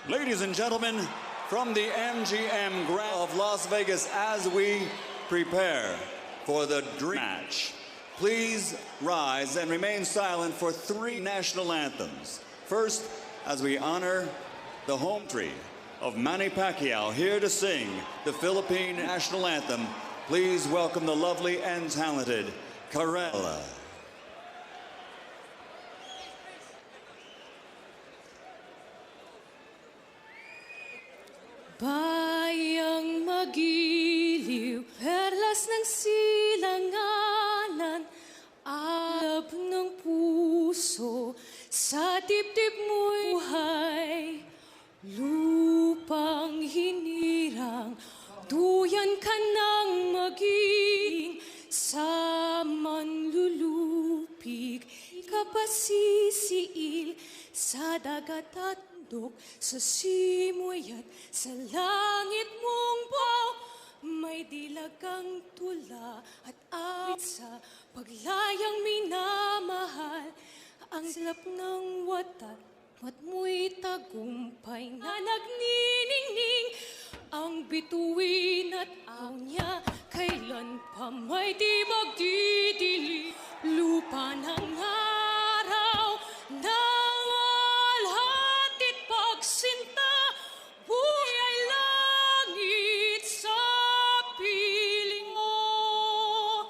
Ladies and gentlemen, from the MGM Grand of Las Vegas, as we prepare for the dream match, please rise and remain silent for 3 national anthems. First, as we honor the home country of Manny Pacquiao, here to sing the Philippine national anthem, please welcome the lovely and talented Carella. Bayang magiliw, perlas ng silanganan, alab ng puso, sa dibdib mo'y buhay. Lupang hinirang, duyan ka ng maging, sa manlulupig, ikapasisiil, sa dagat at sa simoy at sa langit mong baw, may dilagang tula at awit sa paglayang minamahal. Ang silap ng watat, mat mo'y tagumpay na nagniningning. Ang bituin at aw niya, kailan pa may di magdidili. Lupa ng araw, sinta, buhay ay langit sa piling mo.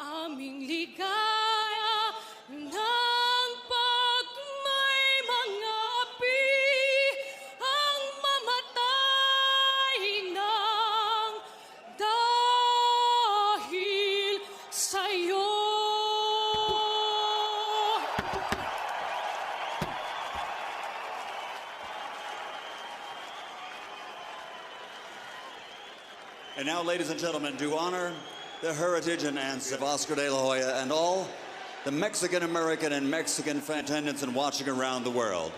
Aming ligaya ng pagmay mga api, ang mamatay ng dahil sa'yo. And now, ladies and gentlemen, to honor the heritage and ancestry of Oscar Delahoya and all the Mexican-American and Mexican fan attendants and watching around the world,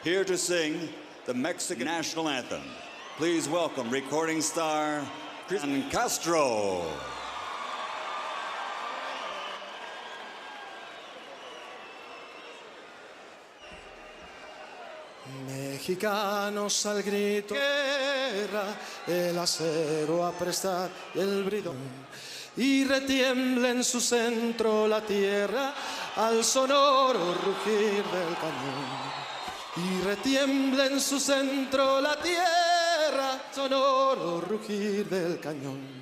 here to sing the Mexican national anthem, please welcome recording star Cristian Castro. Mexicanos al grito guerra, el acero a prestar y el bridón, y retiembla en su centro la tierra al sonoro rugir del cañón. Y retiembla en su centro la tierra, sonoro rugir del cañón.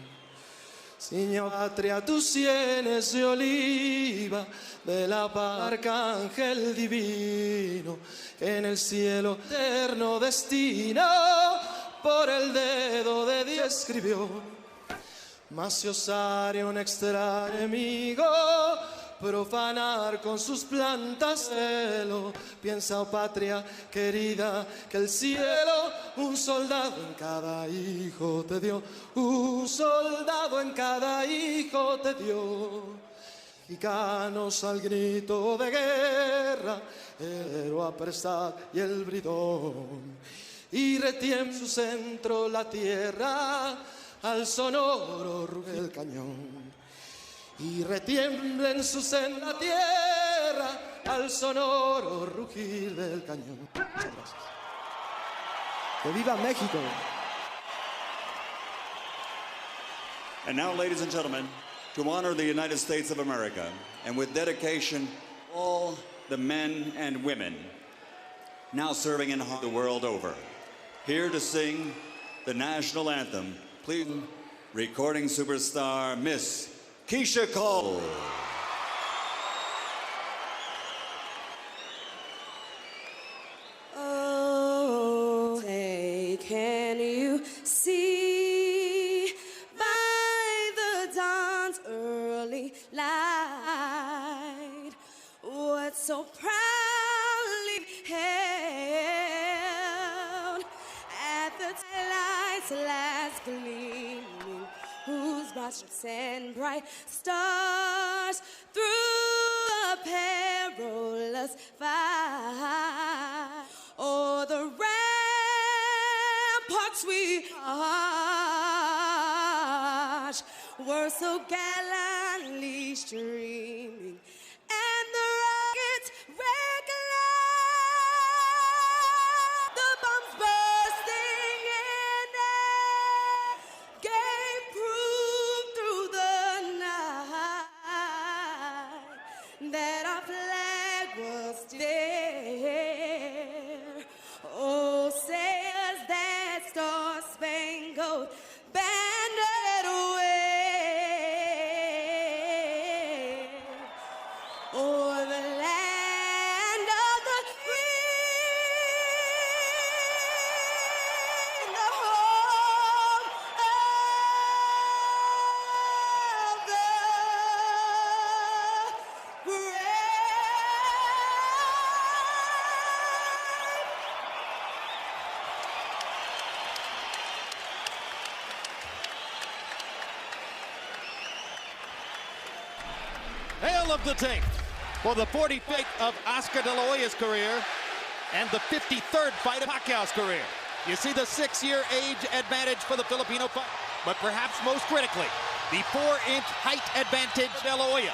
Ciña patria tus sienes de oliva, de la paz arcángel divino, que en el cielo eterno destino por el dedo de Dios escribió. Mas si osare un extraño enemigo profanar con sus plantas cielo, piensa, oh patria querida, que el cielo un soldado en cada hijo te dio, un soldado en cada hijo te dio. Mexicanos al grito de guerra, el héroe a prestar y el bridón, y retiembla en su centro la tierra al sonoro rugir del cañón. Y retiembla en su centro la tierra al sonoro rugir del cañón. Muchas gracias. ¡Que viva México! And now, ladies and gentlemen, to honor the United States of America, and with dedication, all the men and women now serving in the world over, here to sing the national anthem, please, recording superstar Miss Keisha Cole. Oh, say, can you see by the dawn's early light what so proudly held at the twilight's last gleaming, whose broad stripes and bright stars through a perilous fight o'er the ramparts we marched were so gallantly streaming, and the rockets red glare, the bombs tale of the tape for the 45th of OSCAR DELAHOYA's career and the 53rd fight of Pacquiao's career. You see the 6-year age advantage for the Filipino fight, but perhaps most critically, the 4-inch height advantage for De La Hoya.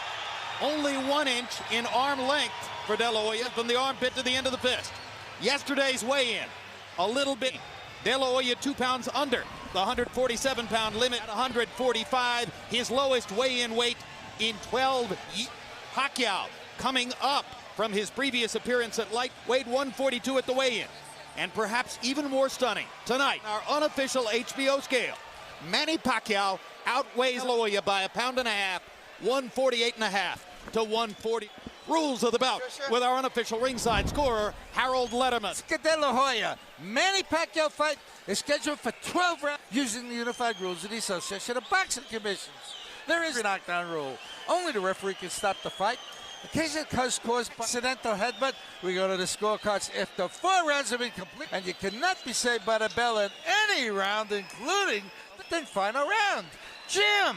Only 1 inch in arm length for De La Hoya from the armpit to the end of the fist. Yesterday's weigh-in, a little bit. De La Hoya 2 pounds under the 147-pound limit at 145, his lowest weigh-in weight in 12 years. Pacquiao coming up from his previous appearance at light, weighed 142 at the weigh-in. And perhaps even more stunning, tonight, our unofficial HBO scale, Manny Pacquiao outweighs De La Hoya by 1.5 pounds, 148.5 to 140. Rules of the bout with our unofficial ringside scorer, Harold Letterman. OSCAR De La Hoya, Manny Pacquiao fight is scheduled for 12 rounds using the unified rules of the Association of Boxing Commissions. There is a knockdown rule. Only the referee can stop the fight. In case it caused by accidental headbutt, we go to the scorecards. If the 4 rounds have been complete, and you cannot be saved by the bell in any round, including the final round. Jim!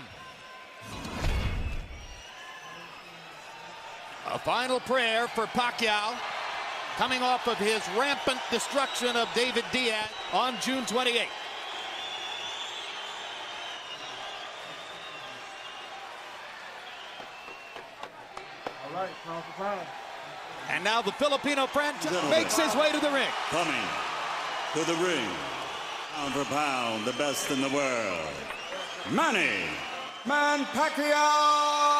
A final prayer for Pacquiao, coming off of his rampant destruction of David Diaz on June 28th. All right, pound for pound. And now the Filipino franchise makes his way to the ring. Coming to the ring, pound for pound, the best in the world, Manny Pacquiao!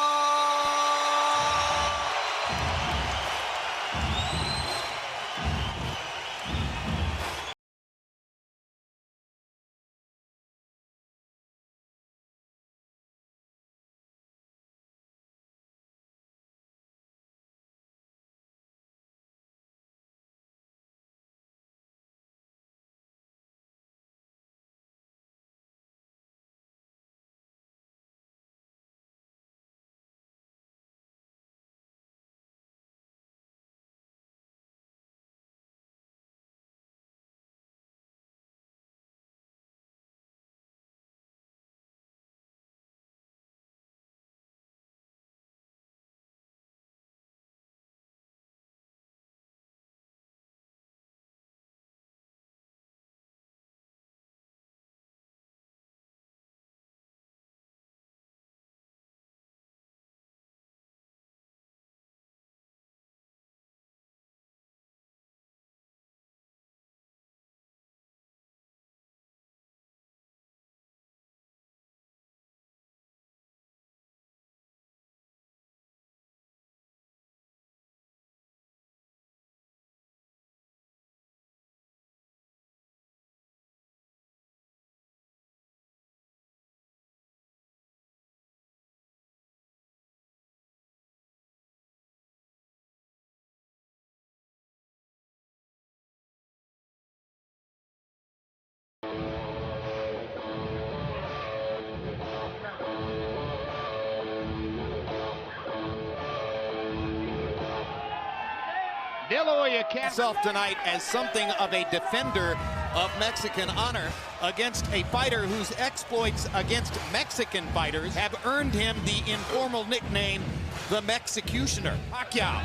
De La Hoya cast himself tonight as something of a defender of Mexican honor against a fighter whose exploits against Mexican fighters have earned him the informal nickname, the Mexicutioner. Pacquiao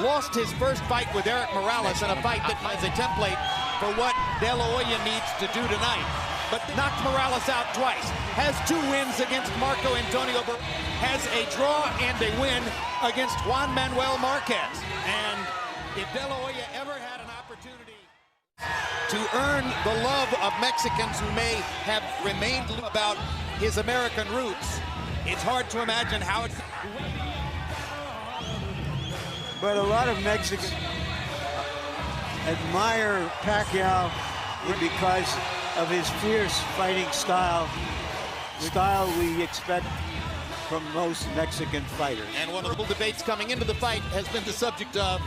lost his first fight with Eric Morales in a fight that was a template for what De La Hoya needs to do tonight. But knocked Morales out twice, has 2 wins against Marco Antonio, has a draw and a win against Juan Manuel Marquez. And if De La Hoya ever had an opportunity to earn the love of Mexicans who may have remained about his American roots, it's hard to imagine how it's... But a lot of Mexicans admire Pacquiao because of his fierce fighting style we expect from most Mexican fighters. And one of the debates coming into the fight has been the subject of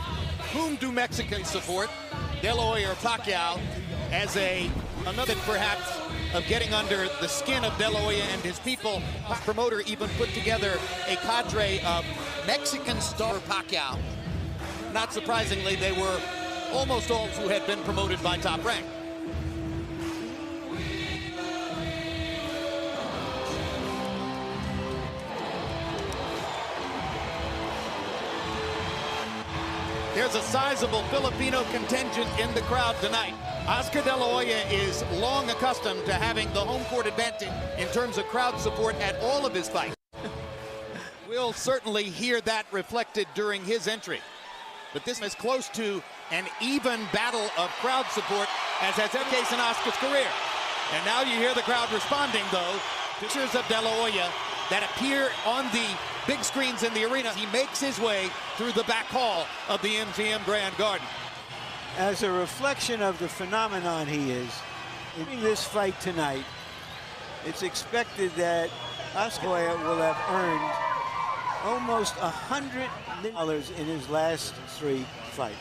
whom do Mexicans support, De La Hoya or Pacquiao, as another perhaps of getting under the skin of De La Hoya and his people. The promoter even put together a cadre of Mexican star Pacquiao. Not surprisingly, they were almost all who had been promoted by Top Rank. There's a sizable Filipino contingent in the crowd tonight. Oscar De La Hoya is long accustomed to having the home court advantage in terms of crowd support at all of his fights. We'll certainly hear that reflected during his entry. But this is close to an even battle of crowd support as has been the case in Oscar's career. And now you hear the crowd responding, though. Pictures of De La Hoya that appear on the big screens in the arena. He makes his way through the back hall of the MGM Grand Garden. As a reflection of the phenomenon he is, in this fight tonight, it's expected that Oscar will have earned almost $100 million in his last 3 fights.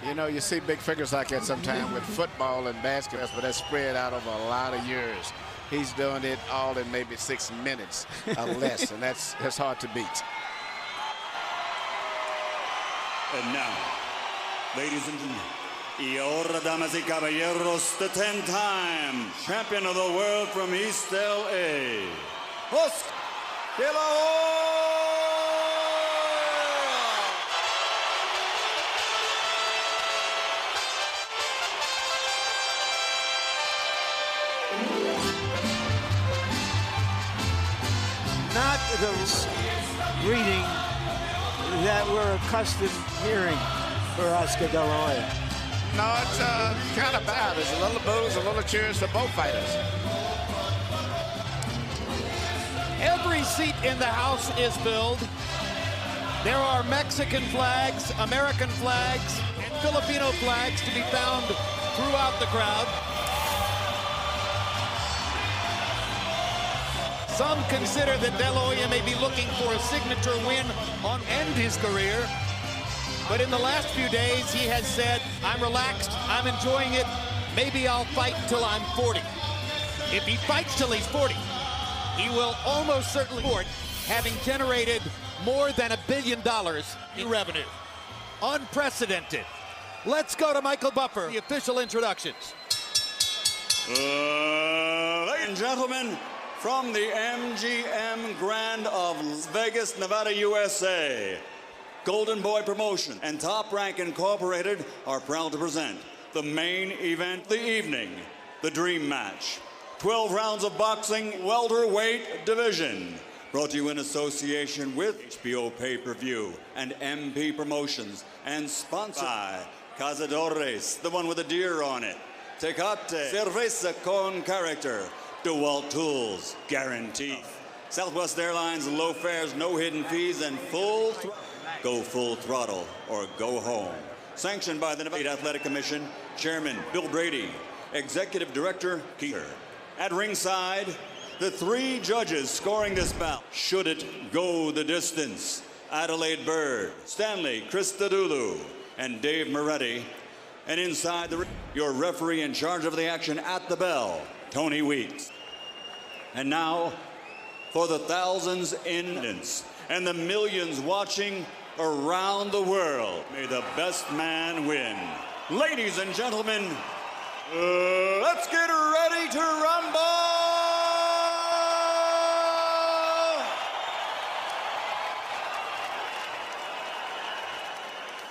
You know, you see big figures like that sometimes with football and basketball, but that's spread out over a lot of years. He's doing it all in maybe 6 minutes or less, and that's hard to beat. And now, ladies and gentlemen, y ahora, damas y caballeros, the 10-time champion of the world from East LA, OSCAR DELAHOYA! Not the greeting that we're accustomed hearing for Oscar De La Hoya. No, it's kind of bad. There's a little boos, a little cheers for both fighters. Every seat in the house is filled. There are Mexican flags, American flags, and Filipino flags to be found throughout the crowd. Some consider that De La Hoya may be looking for a signature win on end his career. But in the last few days, he has said, I'm relaxed, I'm enjoying it. Maybe I'll fight till I'm 40. If he fights till he's 40, he will almost certainly report having generated more than $1 billion in revenue. Unprecedented. Let's go to Michael Buffer, the official introductions. Ladies and gentlemen, from the MGM Grand of Las Vegas, Nevada, USA, Golden Boy Promotion and Top Rank Incorporated are proud to present the main event of the evening, the Dream Match. 12 rounds of boxing, welterweight division. Brought to you in association with HBO Pay-Per-View and MP Promotions and sponsored by Cazadores, the one with the deer on it. Tecate, cerveza con character. DeWalt Tools, guaranteed. Southwest Airlines, low fares, no hidden fees, and go full throttle or go home. Sanctioned by the Nevada Athletic Commission, Chairman Bill Brady, Executive Director Keeter. At ringside, the 3 judges scoring this bout. Should it go the distance? Adelaide Bird, Stanley Christodoulou, and Dave Moretti. And inside the ring, your referee in charge of the action at the bell, Tony Weeks. And now, for the thousands in attendance and the millions watching around the world, may the best man win. Ladies and gentlemen, let's get ready to rumble!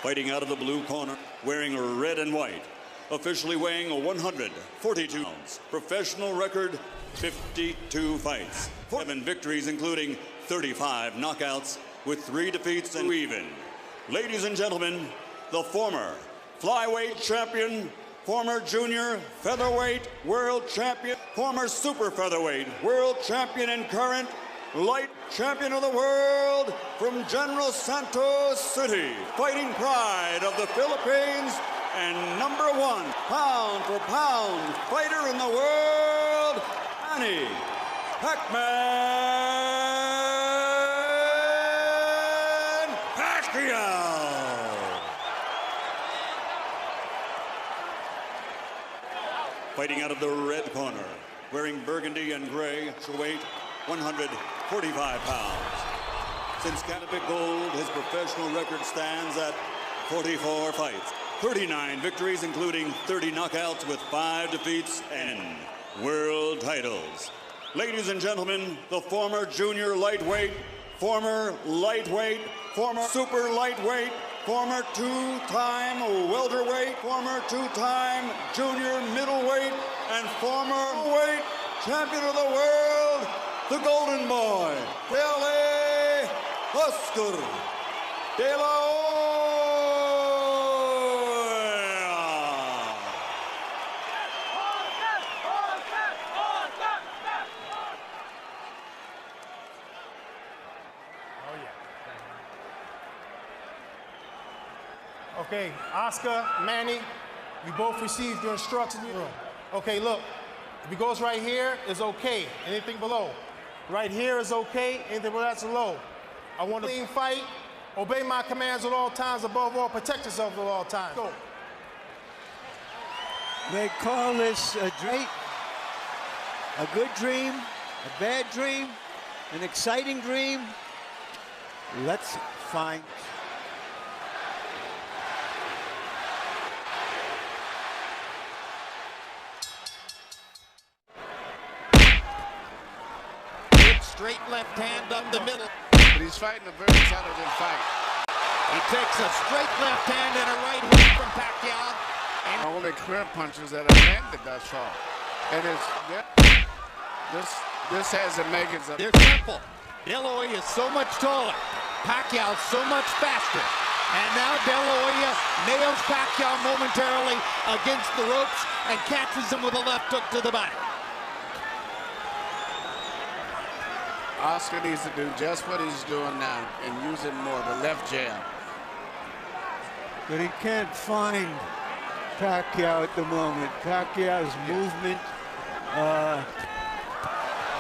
Fighting out of the blue corner, wearing red and white, officially weighing 142 pounds. Professional record, 52 fights. 7 victories, including 35 knockouts, with 3 defeats and even. Ladies and gentlemen, the former flyweight champion, former junior featherweight world champion, former super featherweight world champion and current light champion of the world from General Santos City, fighting pride of the Philippines, and #1 pound for pound fighter in the world, MANNY PAQUIAO. Fighting out of the red corner, wearing burgundy and gray, weight 145 pounds. Since Canada Gold, his professional record stands at 44 fights. 39 victories, including 30 knockouts with 5 defeats and world titles. Ladies and gentlemen, the former junior lightweight, former lightweight, former super lightweight, former two-time welterweight, former two-time junior middleweight, and former weight champion of the world, the Golden Boy, OSCAR DELAHOYA. Okay, Oscar, Manny, you both received your instructions in your room. Okay, look, if it goes right here, it's okay. Anything below. Right here is okay, anything below that's low. I want a clean fight. Obey my commands at all times, above all, protect yourself at all times. Go. They call this a dream, a good dream, a bad dream, an exciting dream. Let's find. Straight left hand up the middle. But he's fighting a very intelligent fight. He takes a straight left hand and a right hook from Pacquiao. And only career punches that have landed thus far. And it's, this has the makings of. They're simple. DeLahoya is so much taller. Pacquiao so much faster. And now DeLahoya nails Pacquiao momentarily against the ropes and catches him with a left hook to the body. Oscar needs to do just what he's doing now and use it more, the left jab. But he can't find Pacquiao at the moment. Pacquiao's movement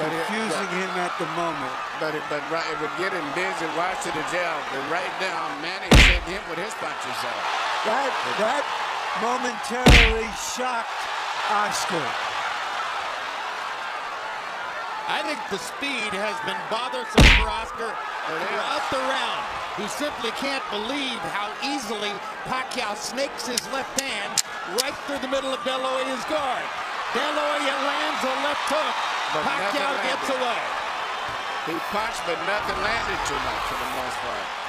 confusing him at the moment. But it would get him busy, watch to the jab. But right now, Manny's hitting him with his punches out. That momentarily shocked Oscar. I think the speed has been bothersome for Oscar throughout the round. He simply can't believe how easily Pacquiao snakes his left hand right through the middle of DeLahoya's guard. DeLahoya lands a left hook. But Pacquiao gets away. He punched, but nothing landed too much for the most part.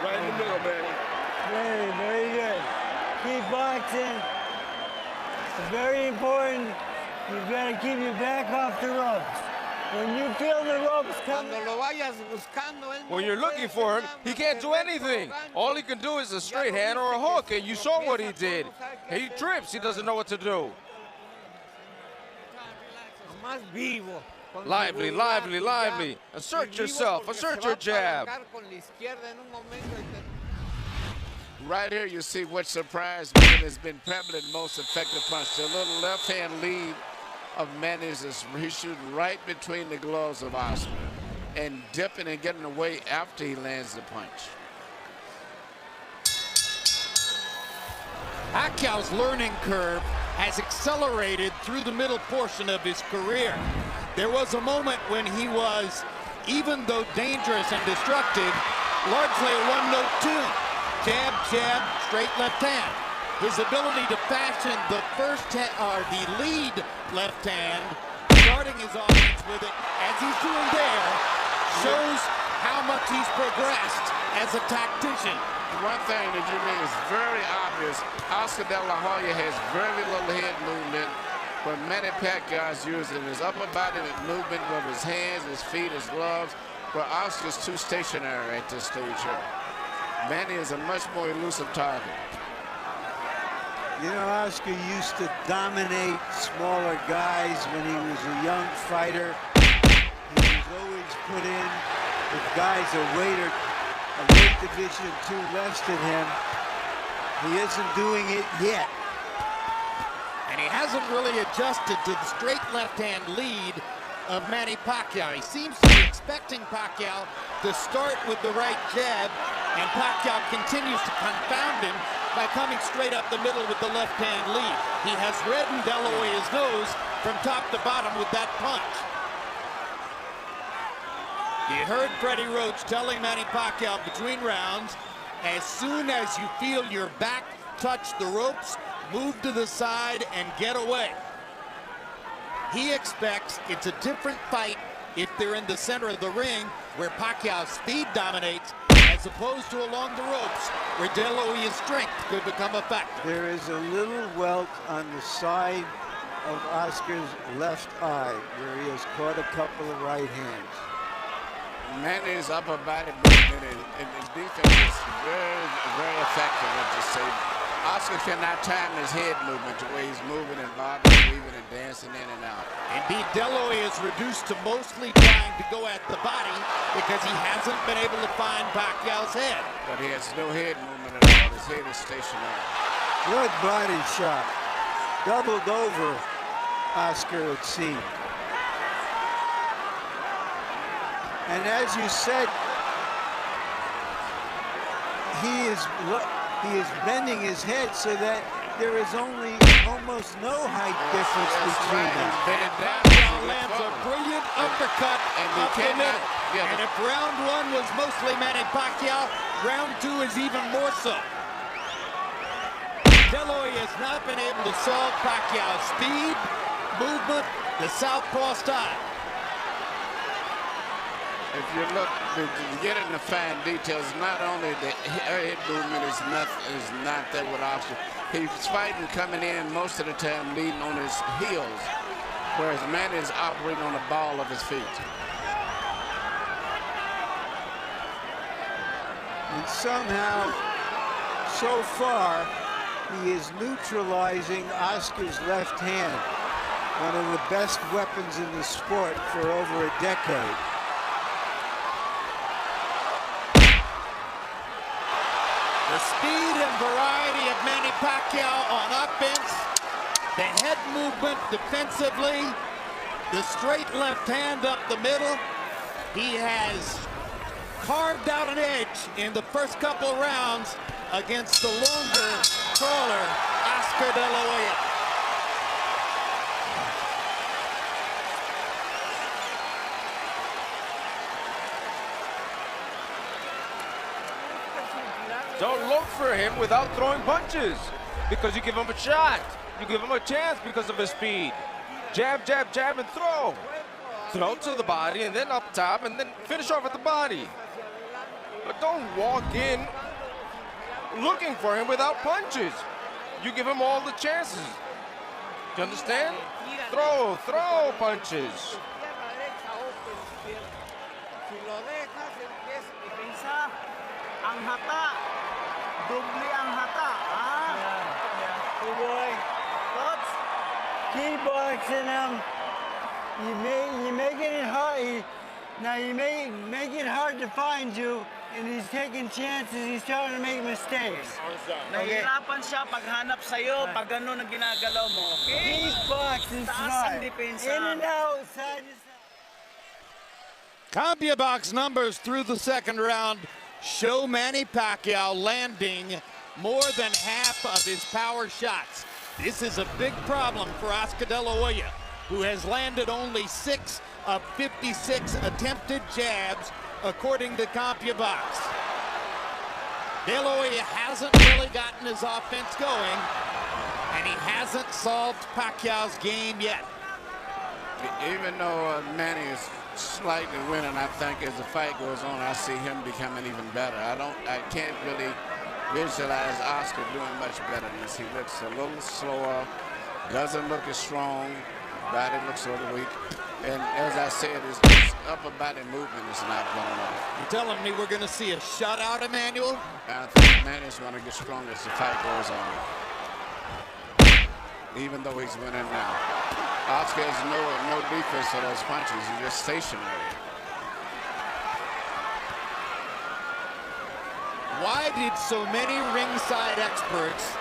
Right in the middle, man. Very good. Keep boxing. It's very important. You've got to keep your back off the ropes. When you feel the ropes coming. When you're looking for him, he can't do anything. All he can do is a straight hand or a hook, and you saw what he did. He trips. He doesn't know what to do. Lively, lively, lively. Assert yourself. Assert your jab. Right here, you see what surprised me and has been probably the most effective punch. The little left-hand lead of Manny's is he's shooting right between the gloves of Oscar and dipping and getting away after he lands the punch. Pacquiao's learning curve has accelerated through the middle portion of his career. There was a moment when he was, even though dangerous and destructive, largely a one-note tune. Jab, jab, straight left hand. His ability to fashion the the lead left hand, starting his offense with it, as he's doing there, shows how much he's progressed as a tactician. One thing that you mean is very obvious. Oscar DeLahoya has very little head movement, but Manny Pacquiao is using his upper body movement with his hands, his feet, his gloves, where Oscar's too stationary at this stage here. Manny is a much more elusive target. You know, Oscar used to dominate smaller guys when he was a young fighter. He was always put in with guys a weight division too less than him. He isn't doing it yet. And he hasn't really adjusted to the straight left-hand lead of Manny Pacquiao. He seems to be expecting Pacquiao to start with the right jab And Pacquiao continues to confound him by coming straight up the middle with the left-hand lead. He has reddened De La Hoya's nose from top to bottom with that punch. You heard Freddie Roach telling Manny Pacquiao between rounds, as soon as you feel your back touch the ropes, move to the side and get away. He expects it's a different fight if they're in the center of the ring, where Pacquiao's speed dominates, as opposed to along the ropes, where De La Hoya's strength could become a factor. There is a little welt on the side of Oscar's left eye, where he has caught a couple of right hands. Manny's upper body movement and defense is very, very effective, let's just say. Oscar cannot time his head movement the way he's moving and bobbing, weaving, and dancing in and out. Indeed, De La Hoya is reduced to mostly trying to go at the body because he hasn't been able to find Pacquiao's head. But he has no head movement at all. His head is stationary. Good body shot. Doubled over Oscar, it seemed. And as you said, he is bending his head so that there is almost no height difference between them. Pacquiao lands a brilliant uppercut up the middle. And if round one was mostly Manny Pacquiao, round two is even more so. De La Hoya has not been able to solve Pacquiao's speed, movement, the southpaw style. If you look, to get into fine details, not only the head movement is not there with Oscar. He's fighting coming in most of the time leading on his heels, whereas Manny is operating on the ball of his feet. And somehow, so far, he is neutralizing Oscar's left hand, one of the best weapons in the sport for over a decade. The speed and variety of Manny Pacquiao on offense, the head movement defensively, the straight left hand up the middle. He has carved out an edge in the first couple rounds against the longer crawler, Oscar De La Hoya. Don't look for him without throwing punches, because you give him a shot. You give him a chance because of his speed. Jab, jab, jab, and throw. Throw to the body, and then up top, and then finish off at the body. But don't walk in looking for him without punches. You give him all the chances. Do you understand? Throw punches. Ang hata. Dubli ang hata. Hey boy. Thoughts? Keep boxing him. You making it hard. Now you make it hard to find you, and he's taking chances. He's trying to make mistakes. Nahihirapan siya paghanap sa'yo, pag gano'n ang ginagalaw mo. Okay? Keep boxing smart. In and out, side to side. CompuBox numbers through the second round show Manny Pacquiao landing more than half of his power shots. This is a big problem for Oscar De La Hoya, who has landed only 6 of 56 attempted jabs, according to CompuBox. De La Hoya hasn't really gotten his offense going, and he hasn't solved Pacquiao's game yet. Even though Manny is slightly winning, I think as the fight goes on, I see him becoming even better. I can't really visualize Oscar doing much better than this. He looks a little slower, doesn't look as strong, body looks a little weak. And as I said, his upper body movement is not going on. You're telling me we're going to see a shutout, Emmanuel? I think Manny's going to get stronger as the fight goes on, even though he's winning now. Oscar has no defense for those punches. He's just stationary. Why did so many ringside experts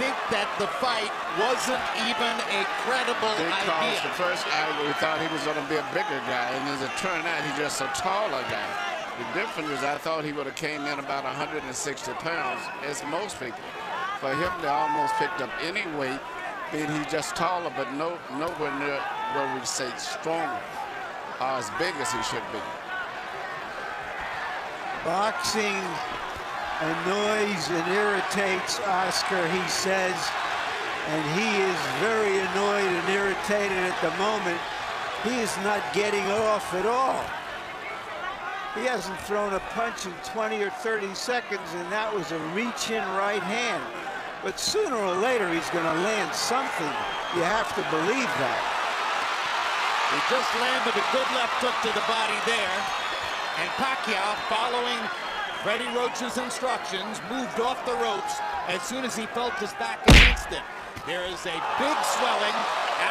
think that the fight wasn't even a credible idea? Because the first hour we thought he was going to be a bigger guy, and as it turned out, he's just a taller guy. The difference is I thought he would have came in about 160 pounds, as most people. For him to almost picked up any weight, being he's just taller, but nowhere near where we say stronger or as big as he should be. Boxing annoys and irritates Oscar, he says, and he is very annoyed and irritated at the moment. He is not getting off at all. He hasn't thrown a punch in 20 or 30 seconds, and that was a reach-in right hand. But sooner or later, he's going to land something. You have to believe that. He just landed a good left hook to the body there. And Pacquiao, following Freddie Roach's instructions, moved off the ropes as soon as he felt his back against him. There is a big swelling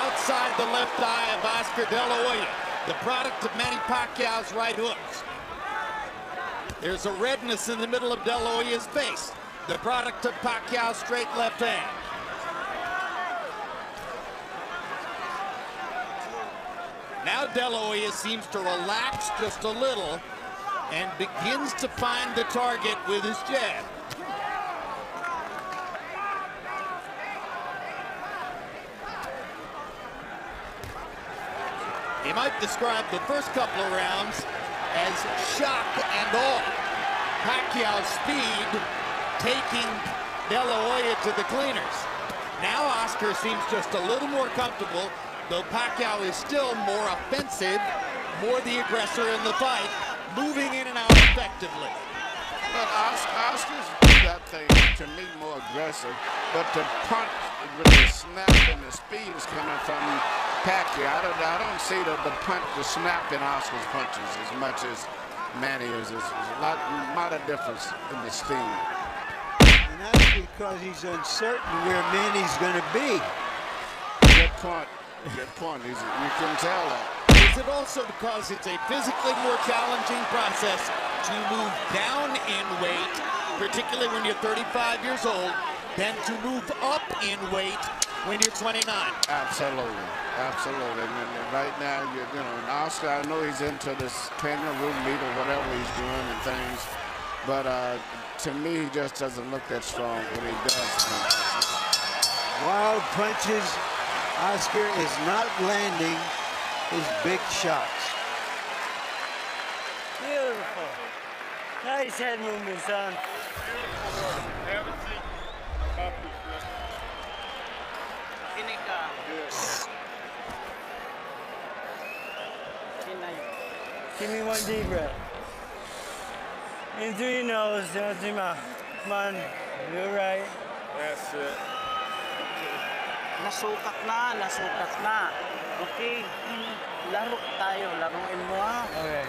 outside the left eye of Oscar De La Hoya, the product of Manny Pacquiao's right hooks. There's a redness in the middle of De La Hoya's face, the product of Pacquiao's straight left hand. Now De La Hoya seems to relax just a little and begins to find the target with his jab. He might describe the first couple of rounds as shock and awe. Pacquiao's speed taking De La Hoya to the cleaners. Now Oscar seems just a little more comfortable, though Pacquiao is still more offensive, more the aggressor in the fight, moving in and out effectively. But Oscar's that thing, to me, more aggressive, but the punch with the snap and the speed is coming from Pacquiao. I don't see the punch, the snap in Oscar's punches as much as Manny is. There's a lot of difference in the steam. And that's because he's uncertain where Manny's going to be. Good point. Good point. You can tell that. Is it also because it's a physically more challenging process to move down in weight, particularly when you're 35 years old, than to move up in weight when you're 29? Absolutely. Absolutely. And right now, you know, and Oscar, I know he's into this kangaroo meat or whatever he's doing and things, but to me, he just doesn't look that strong when he does. Wild punches. Oscar is not landing his big shots. Beautiful. Nice head movement, son. Give me one deep breath. In through your nose, down through your mouth. Come on, you're right. That's it. Nasukat na. Okay. Laro tayo, laruin mo ha. Okay.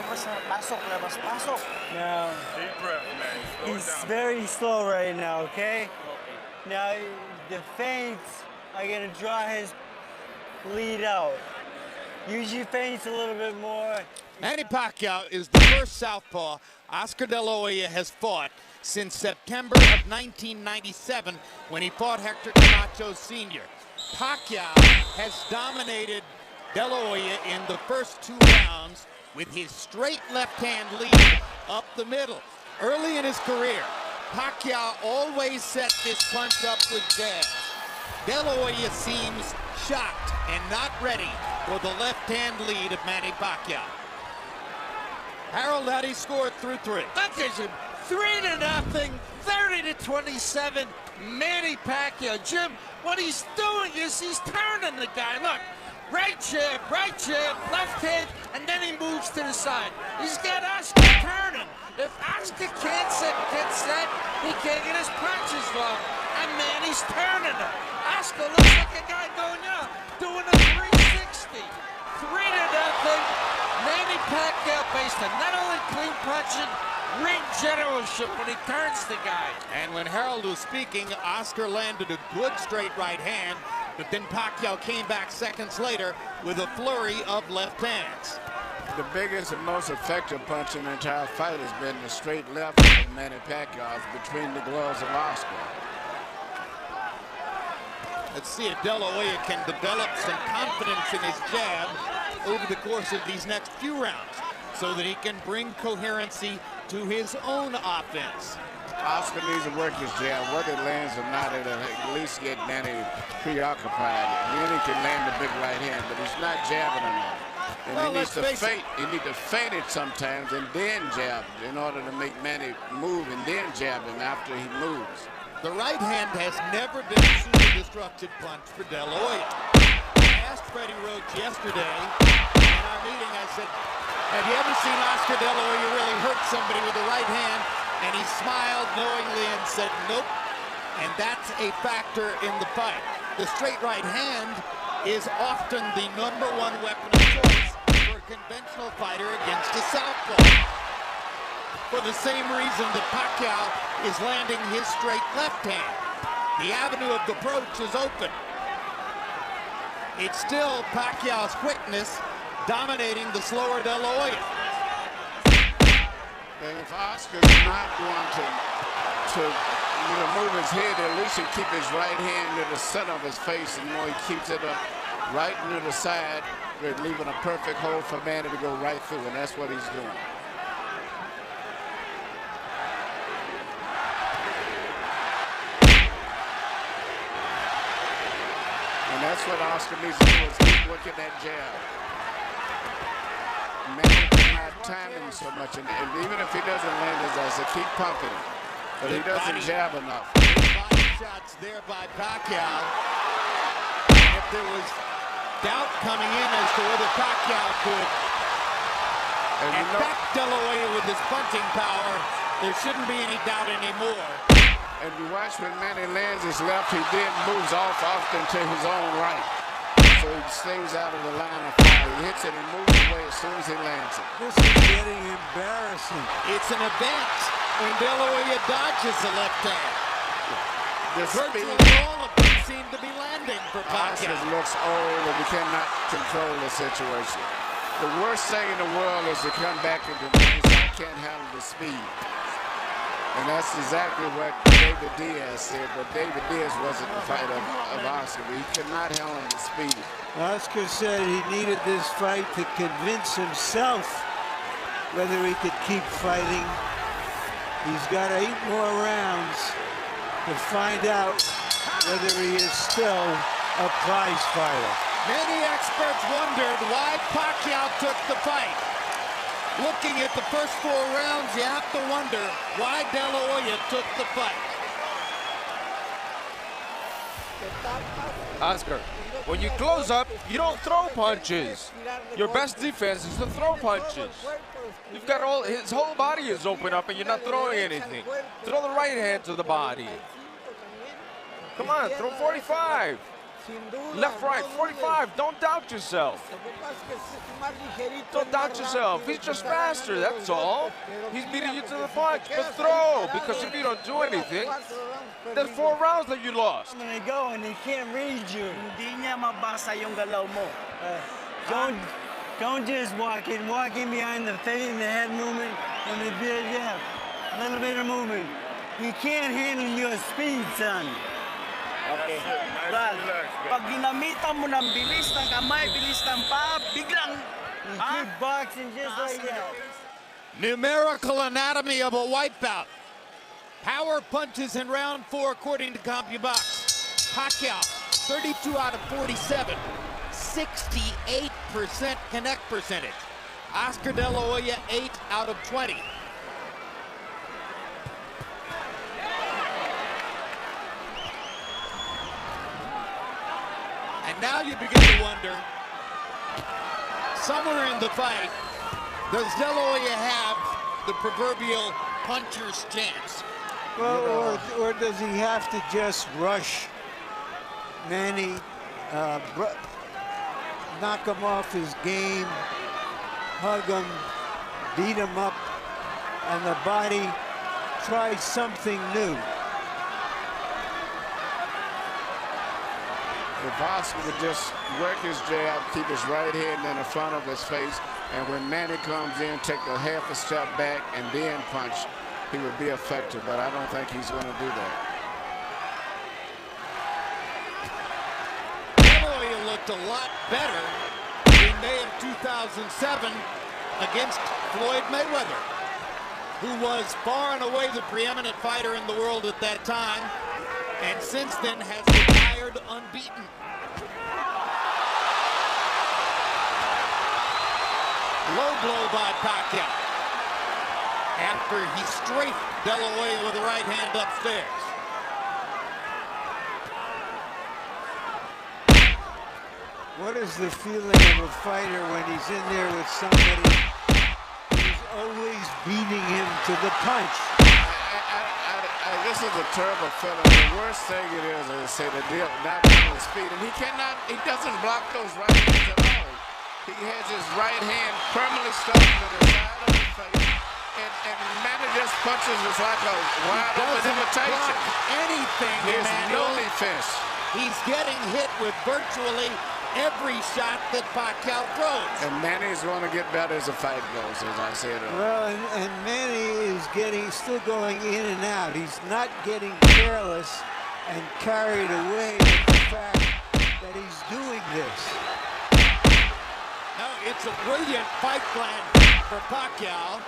Labas, pasok. Now, Deep breath, man. he's very slow right now, okay? Now, the feints are gonna draw his lead out. Use your feints a little bit more. Manny Pacquiao is the first southpaw Oscar De La Hoya has fought since September of 1997 when he fought Hector Camacho Sr. Pacquiao has dominated De La Hoya in the first 2 rounds with his straight left-hand lead up the middle. Early in his career, Pacquiao always set this punch up with jabs. De La Hoya seems shocked and not ready for the left-hand lead of Manny Pacquiao. Harold, how he scored through 3. Look at him, 3-0, 30-27, Manny Pacquiao. Jim, what he's doing is he's turning the guy. Look, right jab, left hand, and then he moves to the side. He's got Oscar turning. If Oscar can't set, he can't get his punches long. And Manny's turning him. Oscar looks like a guy going out, doing a 360. 3-0. Manny Pacquiao based on not only clean punching, ring generalship when he turns the guy. And when Harold was speaking, Oscar landed a good straight right hand, but then Pacquiao came back seconds later with a flurry of left hands. The biggest and most effective punch in the entire fight has been the straight left of Manny Pacquiao between the gloves of Oscar. Let's see if De La Hoya can develop some confidence in his jab over the course of these next few rounds. so that he can bring coherency to his own offense. Oscar needs to work his jab. Whether it lands or not, it'll at least get Manny preoccupied. Then he can land the big right hand, but he's not jabbing enough. And Well, he needs to let's face feint. He needs to feint it sometimes and then jab in order to make Manny move and then jab him after he moves. The right hand has never been a super destructive punch for De La Hoya. I asked Freddie Roach yesterday in our meeting, I said, have you ever seen Oscar De La Hoya really hurt somebody with the right hand? And he smiled knowingly and said, nope. And that's a factor in the fight. The straight right hand is often the #1 weapon of choice for a conventional fighter against a southpaw. For the same reason that Pacquiao is landing his straight left hand. The avenue of approach is open. It's still Pacquiao's quickness dominating the slower De La Hoya. And if Oscar's not going to move his head, at least he keep his right hand near the center of his face, and he keeps it up right near the side, leaving a perfect hole for Manny to go right through, and that's what he's doing. And that's what Oscar needs to do, is keep working that jab. Manny cannot time him so much, and even if he doesn't land his ass, keep pumping him. But he doesn't jab enough. Body shots there by Pacquiao. And if there was doubt coming in as to whether Pacquiao could affect De La Hoya with his punching power, there shouldn't be any doubt anymore. And you watch when Manny lands his left, he then moves off often to his own right. So he stays out of the line of fire. He hits it and moves away as soon as he lands it. This is getting embarrassing. It's an event when De La Hoya dodges the left hand. Virtually all of them seem to be landing for Pacquiao. Oscar looks old and we cannot control the situation. The worst thing in the world is to come back into the ring. I can't handle the speed. And that's exactly what David Diaz said, but David Diaz wasn't the fight of Oscar. He could not handle the speed. Oscar said he needed this fight to convince himself whether he could keep fighting. He's got 8 more rounds to find out whether he is still a prize fighter. Many experts wondered why Pacquiao took the fight. Looking at the first 4 rounds, you have to wonder why De La Hoya took the fight. Oscar, when you close up, you don't throw punches. Your best defense is to throw punches. You've got his whole body is open up and you're not throwing anything. Throw the right hand to the body. Come on, throw 45. Left, right, 45. Don't doubt yourself. Don't doubt yourself. He's just faster, that's all. He's beating you to the punch, but throw, because if you don't do anything, there's 4 rounds that you lost. I'm gonna go and he can't read you. Hindi niya mabasa yung galaw mo. Don't just walk in behind the thing, the head movement, and the big, a little bit of movement. He can't handle your speed, son. Okay. Brad, pag ginamitan mo ng bilis ng kamay, bilis ng paa, biglang... You keep boxing just like that. Numerical anatomy of a wipeout. Power punches in round 4 according to CompuBox. Pacquiao, 32 out of 47. 68% connect percentage. Oscar De La Hoya, 8 out of 20. And now you begin to wonder, somewhere in the fight, does De La Hoya have the proverbial puncher's chance? Well, or does he have to just rush Manny, knock him off his game, hug him, beat him up, and the body try something new? If Oscar would just work his jab, keep his right hand in the front of his face, and when Manny comes in, take a half a step back and then punch, he would be effective, but I don't think he's going to do that. De La Hoya looked a lot better in May of 2007 against Floyd Mayweather, who was far and away the preeminent fighter in the world at that time, and since then has retired unbeaten. Low blow by Pacquiao after he strafed De La Hoya with the right hand upstairs. What is the feeling of a fighter when he's in there with somebody who's always beating him to the punch? This is a terrible feeling. The worst thing it is say the deal not on his feet, and he doesn't block those right hands at all. He has his right hand permanently stuck to the side of his face, and Manny just punches us like a wide open invitation. Anything, There's no defense. He's getting hit with virtually every shot that Pacquiao throws. And Manny's going to get better as the fight goes, as I said earlier. Well, and Manny is still going in and out. He's not getting careless and carried away with the fact that he's doing this. No, it's a brilliant fight plan for Pacquiao.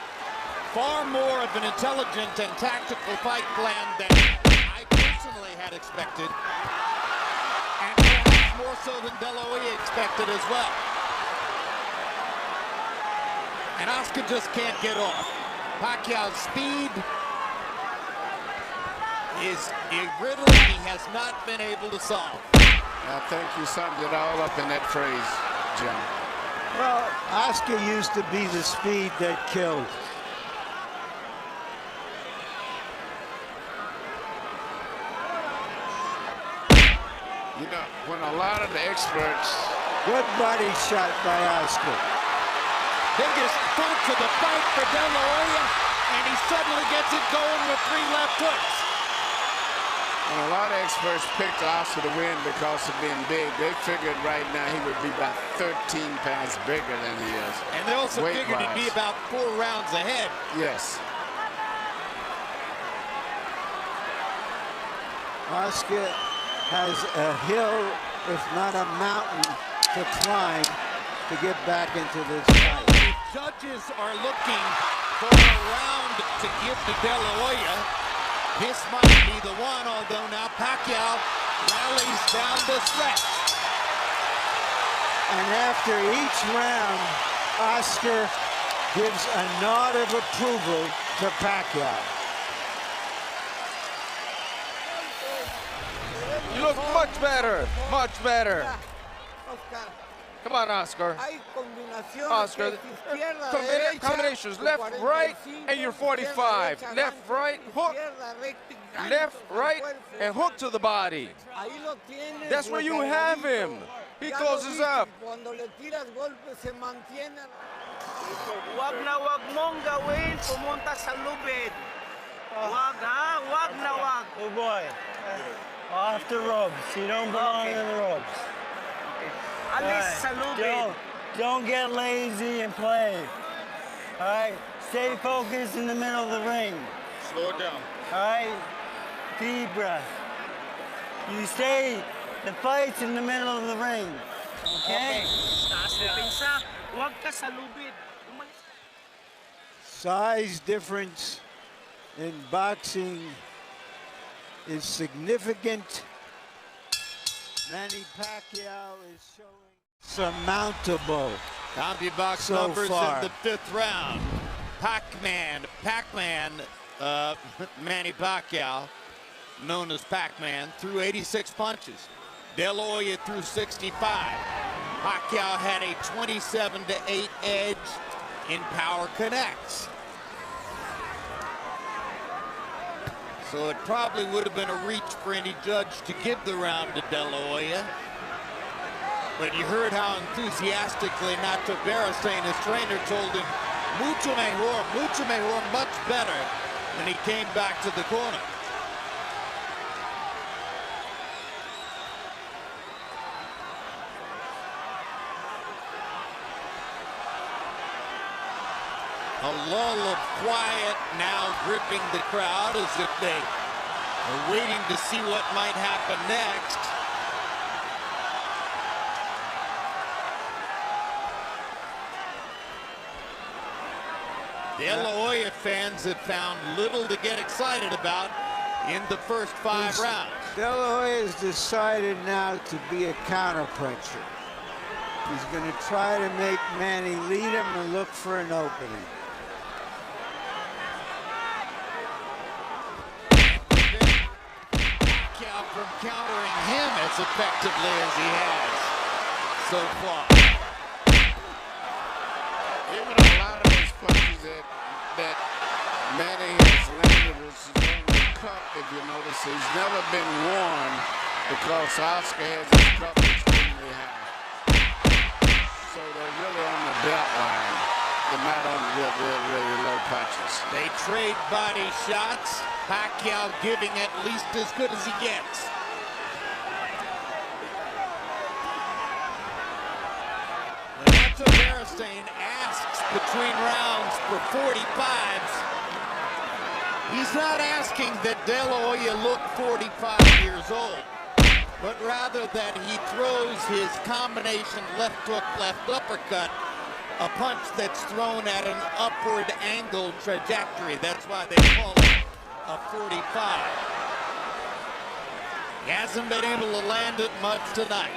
Far more of an intelligent and tactical fight plan than I personally had expected. And perhaps more so than De La Hoya expected as well. And Oscar just can't get off. Pacquiao's speed is a riddle he has not been able to solve. I think you summed it all up in that phrase, Jim. Well, Oscar used to be the speed that killed. You know, when a lot of the experts... Good body shot by Oscar. Biggest punch of the fight for De La Hoya, and he suddenly gets it going with 3 left hooks. And a lot of experts picked Oscar to win because of being big. They figured right now he would be about 13 pounds bigger than he is. And they also figured he'd be about 4 rounds ahead. Yes. Oscar has a hill, if not a mountain, to climb to get back into this fight. The judges are looking for a round to give to De La Hoya. This might be the one, although now Pacquiao rallies down the stretch. And after each round, Oscar gives a nod of approval to Pacquiao. You look much better, much better. Come on, Oscar. Oscar, combinations, left, right, and you're 45. Left, right, hook. Left, right, and hook to the body. That's where you have him. He closes up. Wag na wag mong gawin, pumunta sa lubid. Wag ha, wag na wag. Oh boy, off the ropes. You don't belong in the ropes. Alis sa lubid. Don't get lazy and play. All right, stay focused in the middle of the ring. Slow it down. All right, deep breath. You stay, the fight's in the middle of the ring. Okay? Wag ka sa lubid. Size difference in boxing is significant. Manny Pacquiao is showing surmountable. CompuBox so numbers far. in the 5th round. Pac-Man, Manny Pacquiao, known as Pac-Man, threw 86 punches. De La Hoya threw 65. Pacquiao had a 27-8 edge in power connects. So it probably would have been a reach for any judge to give the round to De La Hoya. But you heard how enthusiastically Nacho Vera saying his trainer told him, mucho mejor, much better, when he came back to the corner. A lull of quiet now gripping the crowd as if they are waiting to see what might happen next. De La Hoya fans have found little to get excited about in the first 5 rounds. De La Hoya has decided now to be a counterpuncher. He's going to try to make Manny lead him and look for an opening. Pacquiao from countering him as effectively as he has so far. Even a lot of those punches that Manny has landed, which is on the cup, if you notice, he's never been worn because Oscar has his cup extremely high. So they're really on the belt line. They're not on really low punches. They trade body shots. Pacquiao giving at least as good as he gets. And that's what Beristain asks between rounds for 45s. He's not asking that De La Hoya look 45 years old, but rather that he throws his combination left hook, left uppercut, a punch that's thrown at an upward angle trajectory. That's why they call it a 45. He hasn't been able to land it much tonight.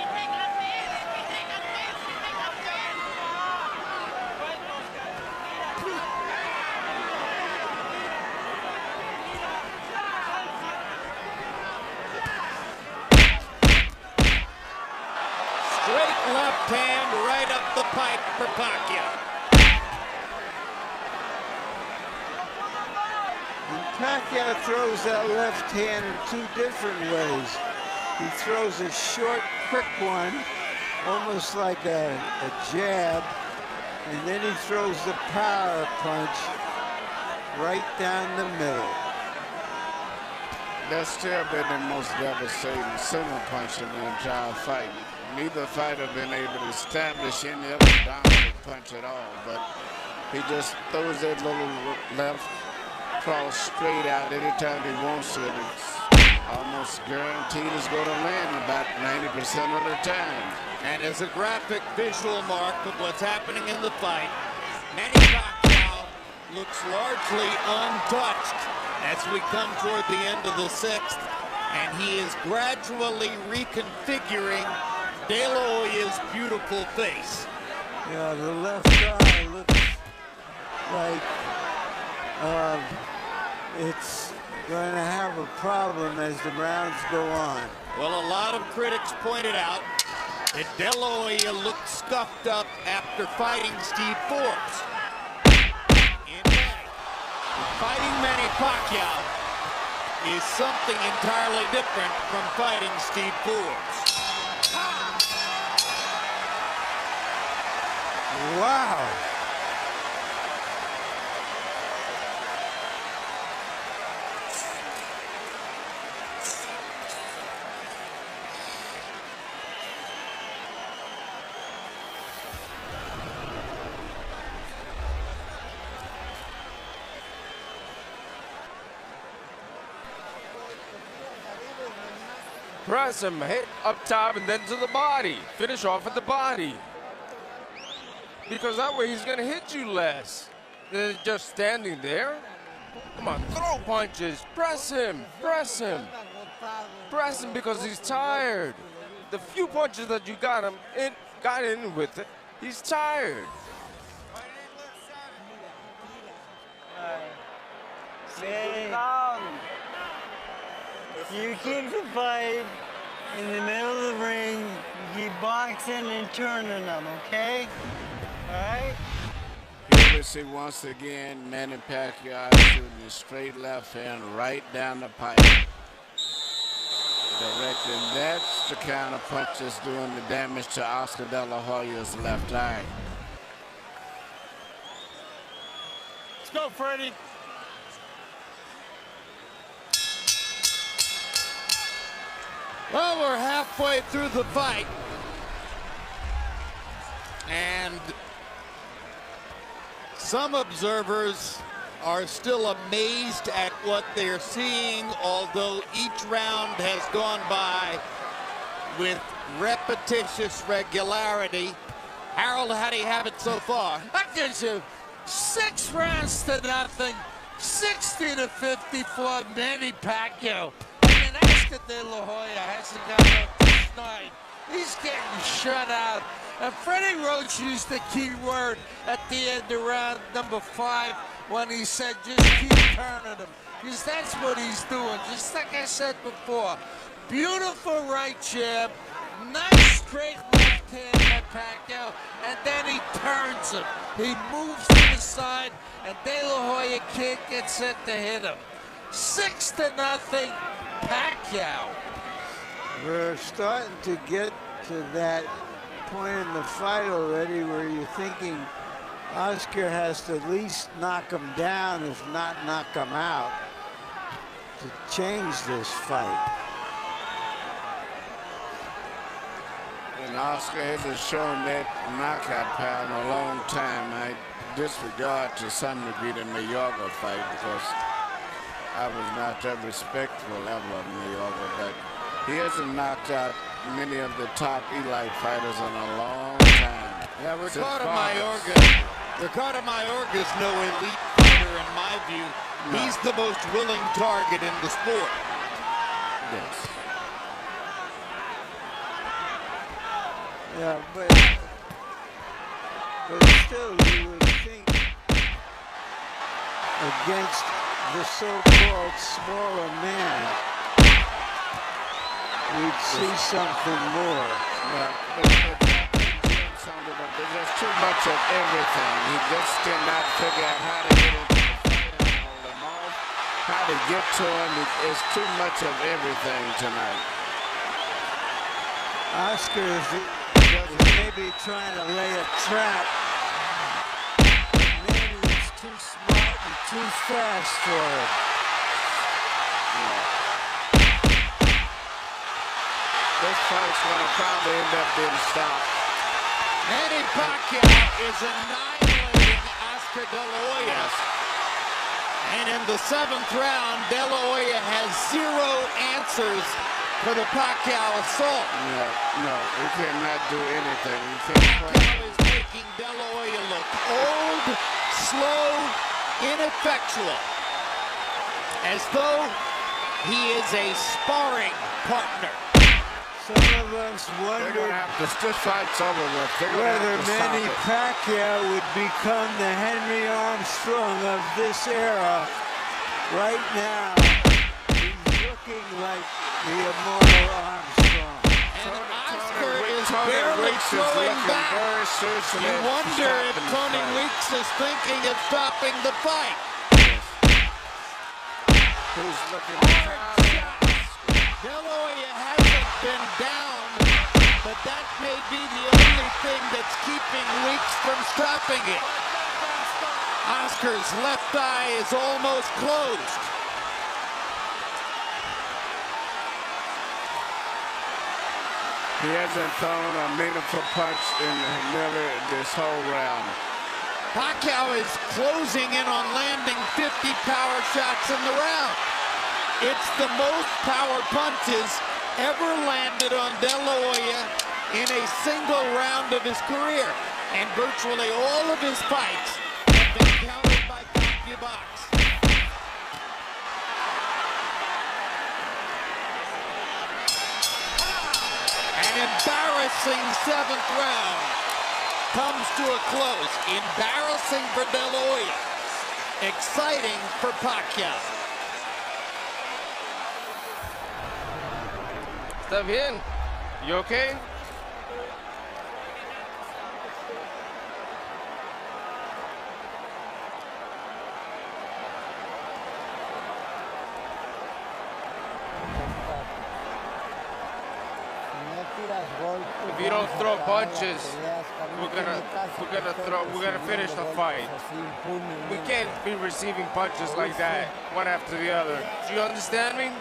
Straight left hand right up the pipe for Pacquiao. Pacquiao throws that left hand in 2 different ways. He throws a short, quick one, almost like a jab, and then he throws the power punch right down the middle. That's still been the most devastating center punch in the entire fight. Neither fighter been able to establish any other dominant punch at all, but he just throws that little left cross straight out anytime he wants to. It's almost guaranteed it's going to land about 90% of the time. And as a graphic visual mark of what's happening in the fight, Manny Pacquiao looks largely untouched as we come toward the end of the 6th, and he is gradually reconfiguring De La Hoya's beautiful face. Yeah, the left eye looks like it's going to have a problem as the rounds go on. Well, a lot of critics pointed out that De La Hoya looked scuffed up after fighting Steve Forbes. Fighting Manny Pacquiao is something entirely different from fighting Steve Forbes. Wow. Press him, hit up top and then to the body. Finish off at the body. Because that way he's going to hit you less than just standing there. Come on, throw punches. Press him, press him. Press him because he's tired. The few punches that you got in with it, he's tired. You keep the fight in the middle of the ring. You keep boxing and turning them, okay? All right? Here we see once again Manny Pacquiao shooting his straight left hand right down the pipe. Directing, that's the kind of punch that's doing the damage to Oscar De La Hoya's left eye. Let's go, Freddie. Well, we're halfway through the fight, and some observers are still amazed at what they're seeing, although each round has gone by with repetitious regularity. Harold, how do you have it so far? 6 rounds to nothing, 60-54, Manny Pacquiao. And Oscar Delahooya hasn't got up this night. He's getting shut out. And Freddie Roach used the key word at the end of round number 5 when he said, just keep turning him. Because that's what he's doing, just like I said before. Beautiful right jab, nice straight left hand by Pacquiao, and then he turns him. He moves to the side, and De La Hoya can't get set to hit him. 6-0, Pacquiao. We're starting to get to that point in the fight already where you're thinking Oscar has to at least knock him down, if not knock him out, to change this fight. And Oscar hasn't shown that knockout power in a long time. I disregard to some degree the Mayorga fight because I was not that respectful ever of Mayorga, but he hasn't knocked out many of the top elite fighters in a long time. Yeah, Ricardo Mayorga is no elite fighter in my view. No. He's the most willing target in the sport. Yes. Yeah, but still you would think against the so-called smaller man, we'd see something more. There's too much of everything. He just cannot figure out how to get into the fight and hold him off, how to get to him. It's too much of everything tonight. Oscar is maybe trying to lay a trap. Manny is too smart and too fast for it. This fight's going to probably end up being stopped. Manny Pacquiao is annihilating Oscar Delahooya. And in the 7th round, Delahooya has 0 answers for the Pacquiao assault. No, he cannot do anything. Pacquiao is making Delahooya look old, slow, ineffectual, as though he is a sparring partner. Some of us wondered this fight's over with. Whether Manny Pacquiao would become the Henry Armstrong of this era. Right now, he's looking like the immortal Armstrong. And Oscar is barely throwing back. You wonder if Tony Weeks is thinking of stopping the fight. Who's looking Delahooya hasn't been down, but that may be the only thing that's keeping Weeks from stopping it. Oscar's left eye is almost closed. He hasn't thrown a meaningful punch in nearly this whole round. Pacquiao is closing in on landing 50 power shots in the round. It's the most power punches ever landed on Delahooya in a single round of his career. And virtually all of his fights have been countered by CompuBox. An embarrassing 7th round comes to a close. Embarrassing for Delahooya. Exciting for Pacquiao. ¿Está bien? You okay? If you don't throw punches, we're gonna finish the fight. We can't be receiving punches like that, one after the other. Do you understand me?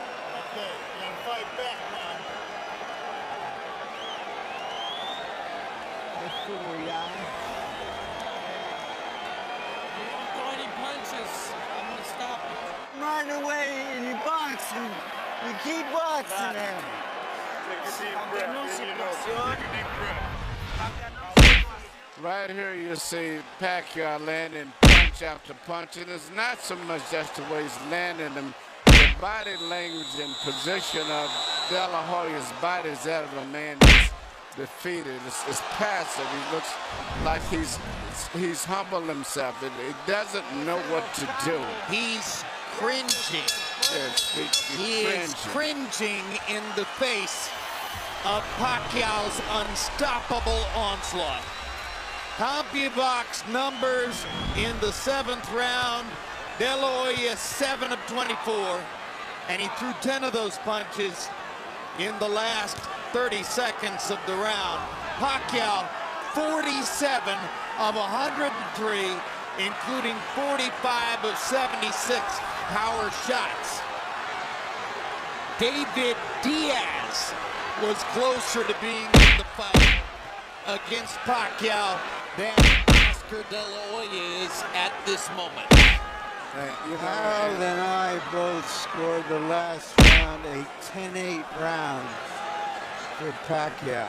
Right away and you box and you keep boxing him. Right here you see Pacquiao landing punches punch after punch, and it's not so much just the way he's landing them. The body language and position of De La Hoya's body is that of a man that's defeated. It's passive. He looks like he's humbled himself. He doesn't know what to do. He's cringing. Yes, He is cringing in the face of Pacquiao's unstoppable onslaught. CompuBox numbers in the 7th round. De La Hoya 7 of 24, and he threw 10 of those punches in the last 30 seconds of the round. Pacquiao 47 of 103, including 45 of 76 power shots. David Diaz was closer to being in the fight against Pacquiao than Oscar De La Hoya is at this moment. Harold and I both scored the last round a 10-8 round for Pacquiao.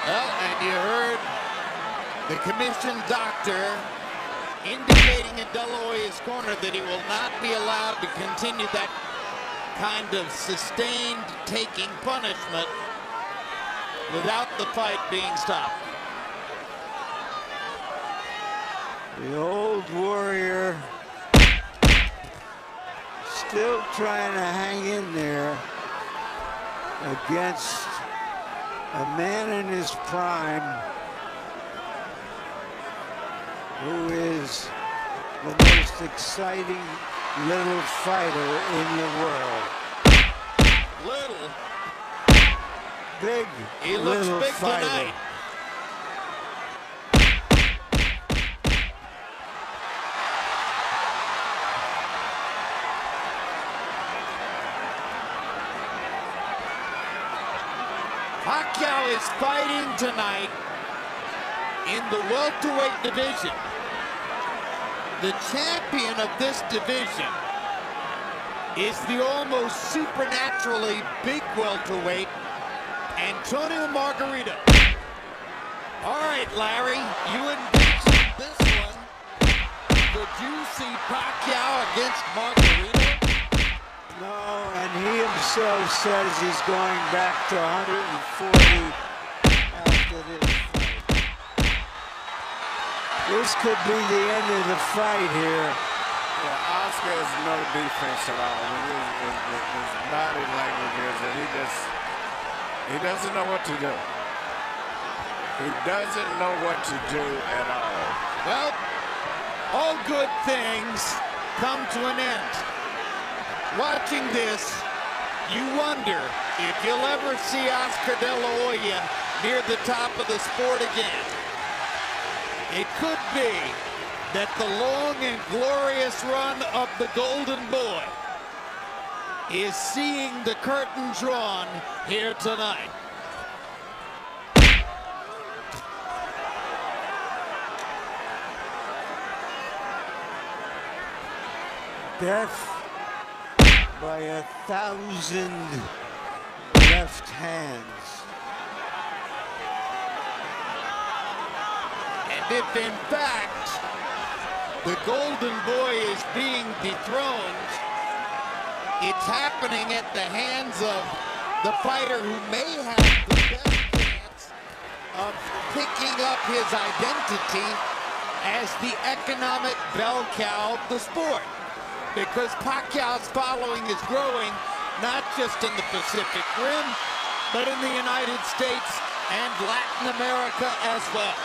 Well, and you heard the commissioned doctor indicating in De La Hoya's corner that he will not be allowed to continue that kind of sustained taking punishment without the fight being stopped. The old warrior still trying to hang in there against a man in his prime who is the most exciting little fighter in the world. Little? Big, he looks little big fighter. tonight. Pacquiao is fighting tonight in the welterweight division. The champion of this division is the almost supernaturally big welterweight, Antonio Margarito. All right, Larry, you envisioned this one. Could you see Pacquiao against Margarito? No, and he himself says he's going back to 140 after this fight. This could be the end of the fight here. Yeah, Oscar has no defense at all. His body language is that he doesn't know what to do. He doesn't know what to do at all. Well, all good things come to an end. Watching this, you wonder if you'll ever see Oscar De La Hoya near the top of the sport again. It could be that the long and glorious run of the Golden Boy is seeing the curtain drawn here tonight. Death by 1,000 left hands. And if in fact the Golden Boy is being dethroned, it's happening at the hands of the fighter who may have the best chance of picking up his identity as the economic bell cow of the sport. Because Pacquiao's following is growing, not just in the Pacific Rim, but in the United States and Latin America as well.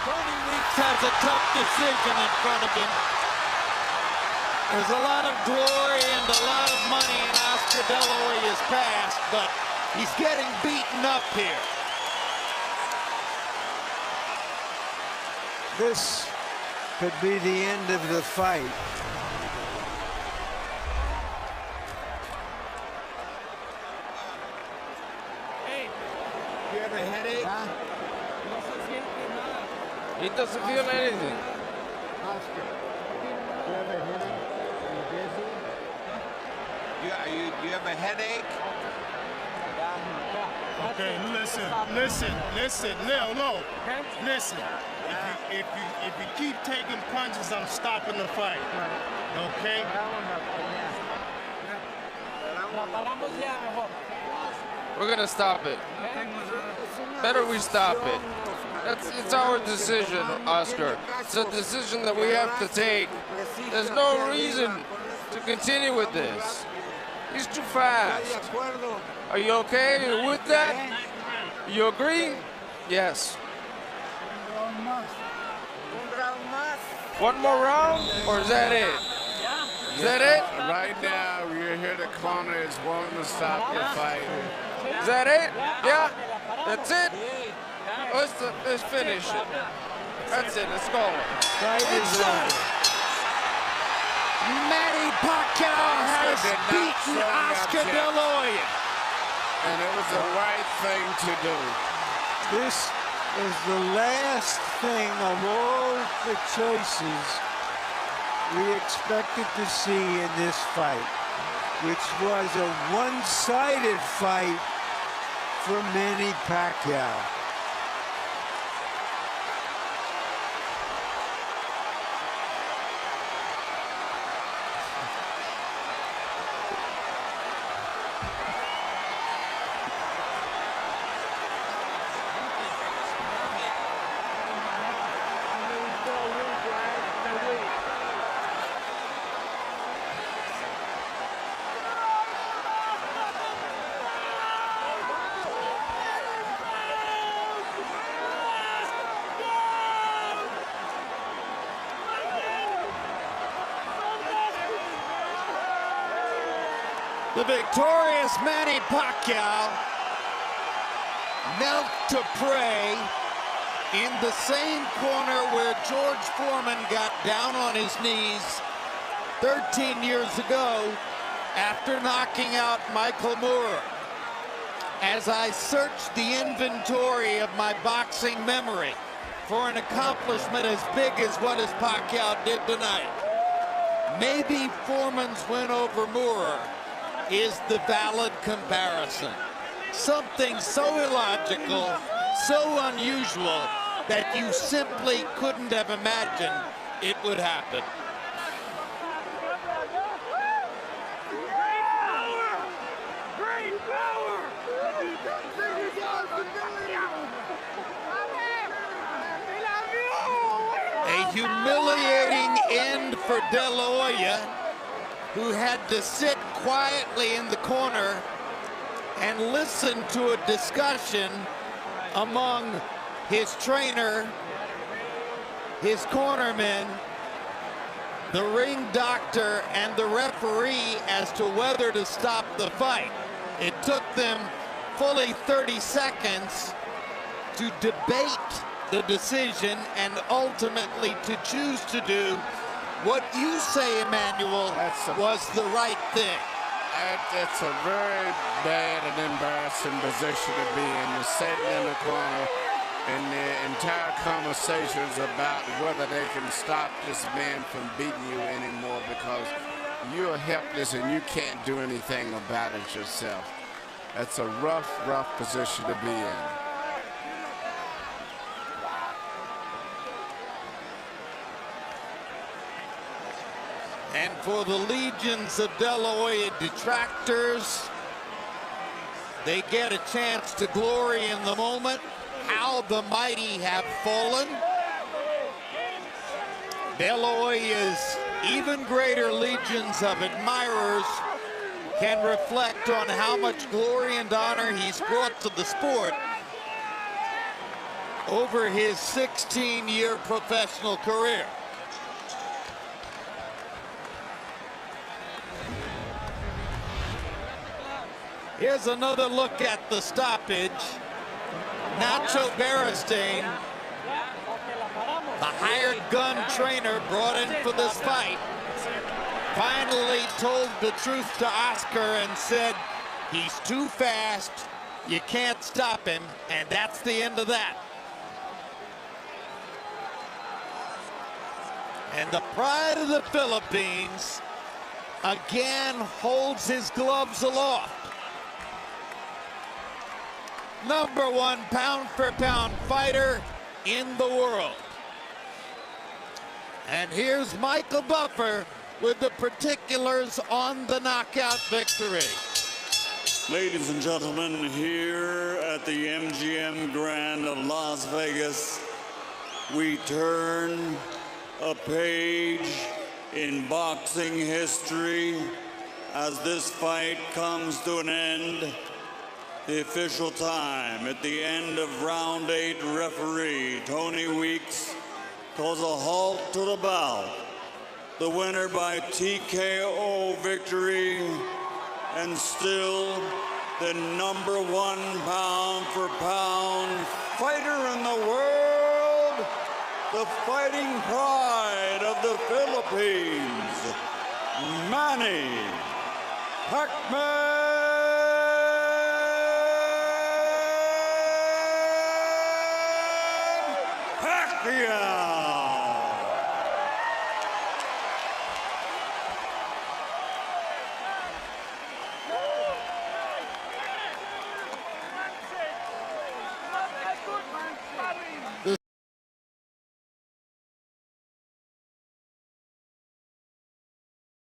Tony Weeks has a tough decision in front of him. There's a lot of glory and a lot of money in Oscar De La Hoya's past, but he's getting beaten up here. This could be the end of the fight. Hey, you have a headache? Huh? He doesn't feel anything. Oscar, you have a headache? Are you dizzy? You have a headache? Okay, listen, no. Listen, if you keep taking punches, I'm stopping the fight. Okay? We're gonna stop it. Better we stop it. It's our decision, Oscar. It's a decision that we have to take. There's no reason to continue with this. He's too fast. Are you okay with that? You agree? Yes. One more round, or is that it? Is that it? Right now, you're here. The corner is wanting to stop the fight. Is that it? Yeah? That's it? Let's finish it. That's it. Let's go. It's done. Manny Pacquiao has beaten Oscar DeLahoya. And it was the right thing to do. This is the last thing of all the choices we expected to see in this fight, which was a one-sided fight for Manny Pacquiao. The victorious Manny Pacquiao knelt to pray in the same corner where George Foreman got down on his knees 13 years ago after knocking out Michael Moore. As I searched the inventory of my boxing memory for an accomplishment as big as what Pacquiao did tonight, maybe Foreman's win over Moore is the valid comparison. Something so illogical, so unusual, that you simply couldn't have imagined it would happen. A humiliating end for De La Hoya, who had to sit quietly in the corner and listen to a discussion among his trainer, his cornermen, the ring doctor, and the referee as to whether to stop the fight. It took them fully 30 seconds to debate the decision and ultimately to choose to do what you say, Emmanuel, was the right thing. It's a very bad and embarrassing position to be in. You're sitting in the corner, and the entire conversation is about whether they can stop this man from beating you anymore because you're helpless and you can't do anything about it yourself. That's a rough position to be in. And for the legions of De La Hoya detractors, they get a chance to glory in the moment. How the mighty have fallen. De La Hoya's even greater legions of admirers can reflect on how much glory and honor he's brought to the sport over his 16-year professional career. Here's another look at the stoppage. Nacho Beristain, the hired gun trainer brought in for this fight, finally told the truth to Oscar and said, he's too fast, you can't stop him, and that's the end of that. And the pride of the Philippines again holds his gloves aloft. #1 pound-for-pound fighter in the world. And here's Michael Buffer with the particulars on the knockout victory. Ladies and gentlemen, here at the MGM Grand of Las Vegas, we turn a page in boxing history as this fight comes to an end. The official time at the end of round 8, referee Tony Weeks calls a halt to the bout. The winner by TKO victory, and still the #1 pound-for-pound fighter in the world, the fighting pride of the Philippines, Manny Pacquiao.